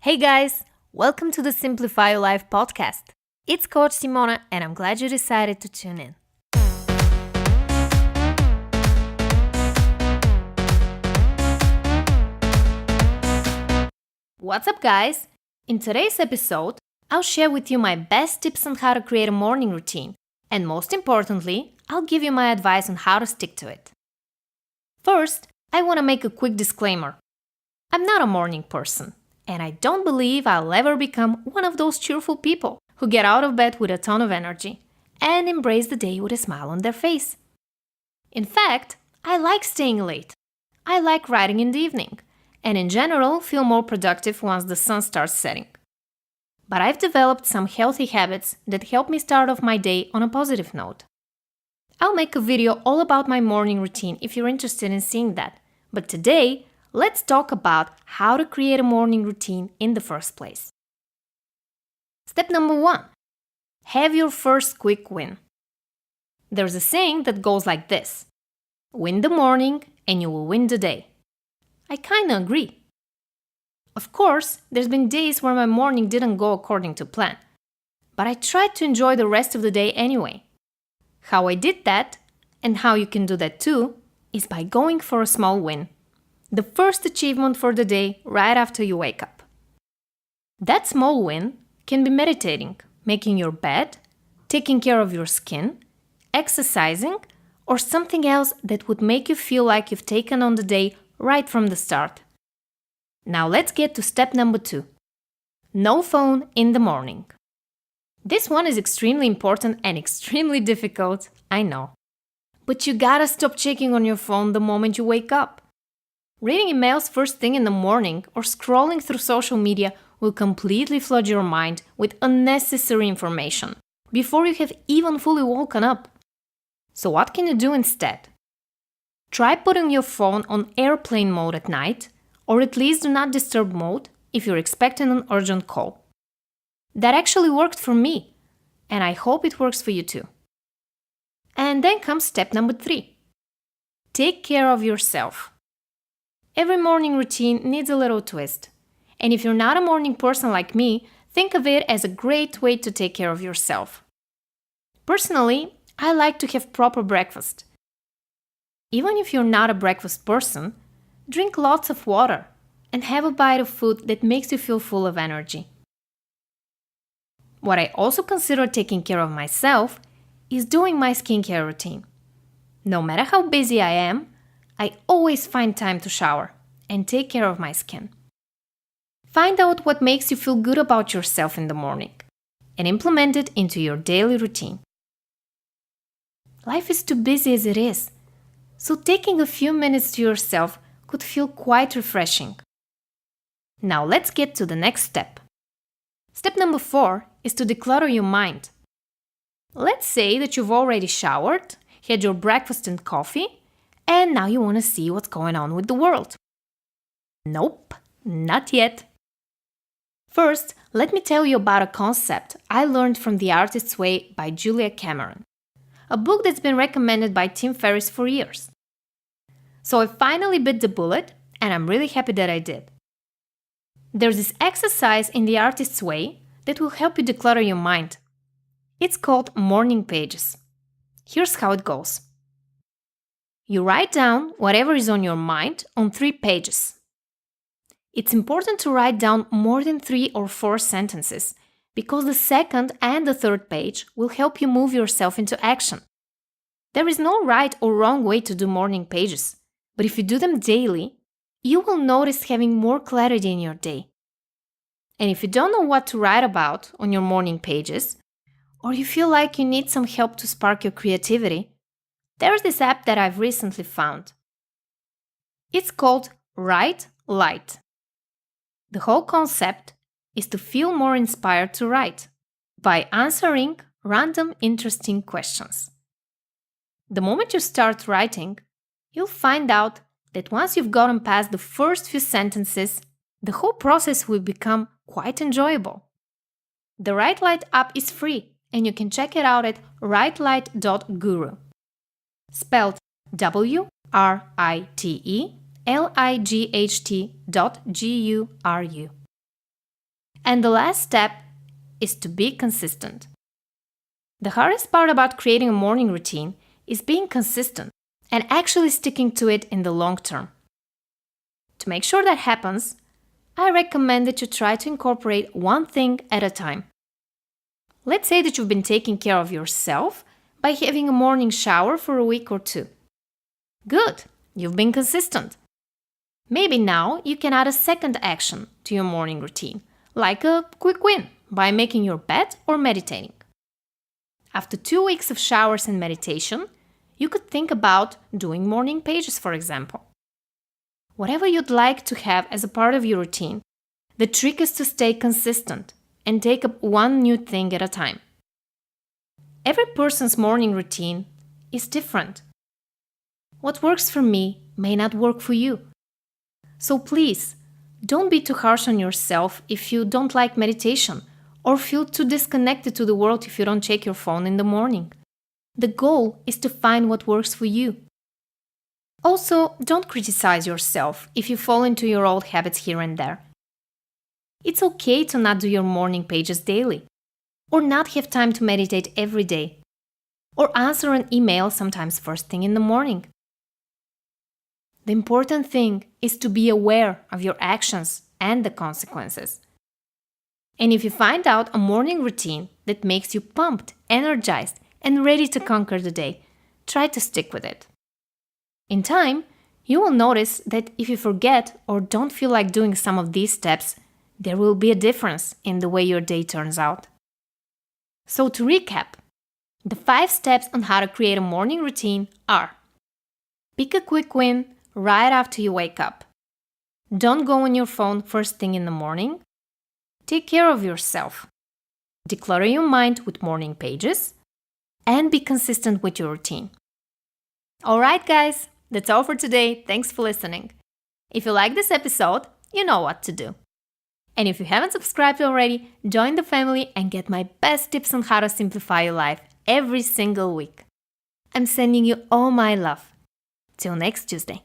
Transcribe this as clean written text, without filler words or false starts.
Hey guys, welcome to the Simplify Your Life podcast. It's Coach Simona and I'm glad you decided to tune in. What's up guys? In today's episode, I'll share with you my best tips on how to create a morning routine. And most importantly, I'll give you my advice on how to stick to it. First, I want to make a quick disclaimer. I'm not a morning person. And I don't believe I'll ever become one of those cheerful people who get out of bed with a ton of energy and embrace the day with a smile on their face. In fact, I like staying late. I like writing in the evening, and in general feel more productive once the sun starts setting. But I've developed some healthy habits that help me start off my day on a positive note. I'll make a video all about my morning routine if you're interested in seeing that, but today, let's talk about how to create a morning routine in the first place. Step number 1. Have your first quick win. There's a saying that goes like this: win the morning and you will win the day. I kinda agree. Of course, there's been days where my morning didn't go according to plan, but I tried to enjoy the rest of the day anyway. How I did that, and how you can do that too, is by going for a small win. The first achievement for the day right after you wake up. That small win can be meditating, making your bed, taking care of your skin, exercising, or something else that would make you feel like you've taken on the day right from the start. Now let's get to step number 2. No phone in the morning. This one is extremely important and extremely difficult, I know. But you gotta stop checking on your phone the moment you wake up. Reading emails first thing in the morning or scrolling through social media will completely flood your mind with unnecessary information before you have even fully woken up. So what can you do instead? Try putting your phone on airplane mode at night, or at least do not disturb mode if you're expecting an urgent call. That actually worked for me, and I hope it works for you too. And then comes step number 3. Take care of yourself. Every morning routine needs a little twist. And if you're not a morning person like me, think of it as a great way to take care of yourself. Personally, I like to have proper breakfast. Even if you're not a breakfast person, drink lots of water and have a bite of food that makes you feel full of energy. What I also consider taking care of myself is doing my skincare routine. No matter how busy I am, I always find time to shower and take care of my skin. Find out what makes you feel good about yourself in the morning and implement it into your daily routine. Life is too busy as it is, so taking a few minutes to yourself could feel quite refreshing. Now let's get to the next step. Step number 4 is to declutter your mind. Let's say that you've already showered, had your breakfast and coffee, and now you want to see what's going on with the world. Nope, not yet. First, let me tell you about a concept I learned from The Artist's Way by Julia Cameron, a book that's been recommended by Tim Ferriss for years. So I finally bit the bullet, and I'm really happy that I did. There's this exercise in The Artist's Way that will help you declutter your mind. It's called Morning Pages. Here's how it goes. You write down whatever is on your mind on 3 pages. It's important to write down more than 3 or 4 sentences because the second and the third page will help you move yourself into action. There is no right or wrong way to do morning pages, but if you do them daily, you will notice having more clarity in your day. And if you don't know what to write about on your morning pages, or you feel like you need some help to spark your creativity, there's this app that I've recently found. It's called Write Light. The whole concept is to feel more inspired to write by answering random interesting questions. The moment you start writing, you'll find out that once you've gotten past the first few sentences, the whole process will become quite enjoyable. The Write Light app is free, and you can check it out at writelight.guru. Spelled WRITELIGHT.GURU. And the last step is to be consistent. The hardest part about creating a morning routine is being consistent and actually sticking to it in the long term. To make sure that happens, I recommend that you try to incorporate one thing at a time. Let's say that you've been taking care of yourself by having a morning shower for a week or two. Good, you've been consistent. Maybe now you can add a second action to your morning routine, like a quick win by making your bed or meditating. After 2 weeks of showers and meditation, you could think about doing morning pages, for example. Whatever you'd like to have as a part of your routine, the trick is to stay consistent and take up one new thing at a time. Every person's morning routine is different. What works for me may not work for you. So please, don't be too harsh on yourself if you don't like meditation or feel too disconnected to the world if you don't check your phone in the morning. The goal is to find what works for you. Also, don't criticize yourself if you fall into your old habits here and there. It's okay to not do your morning pages daily, or not have time to meditate every day, or answer an email sometimes first thing in the morning. The important thing is to be aware of your actions and the consequences. And if you find out a morning routine that makes you pumped, energized, and ready to conquer the day, try to stick with it. In time, you will notice that if you forget or don't feel like doing some of these steps, there will be a difference in the way your day turns out. So to recap, the 5 steps on how to create a morning routine are: pick a quick win right after you wake up. Don't go on your phone first thing in the morning. Take care of yourself. Declutter your mind with morning pages. And be consistent with your routine. Alright guys, that's all for today. Thanks for listening. If you like this episode, you know what to do. And if you haven't subscribed already, join the family and get my best tips on how to simplify your life every single week. I'm sending you all my love. Till next Tuesday.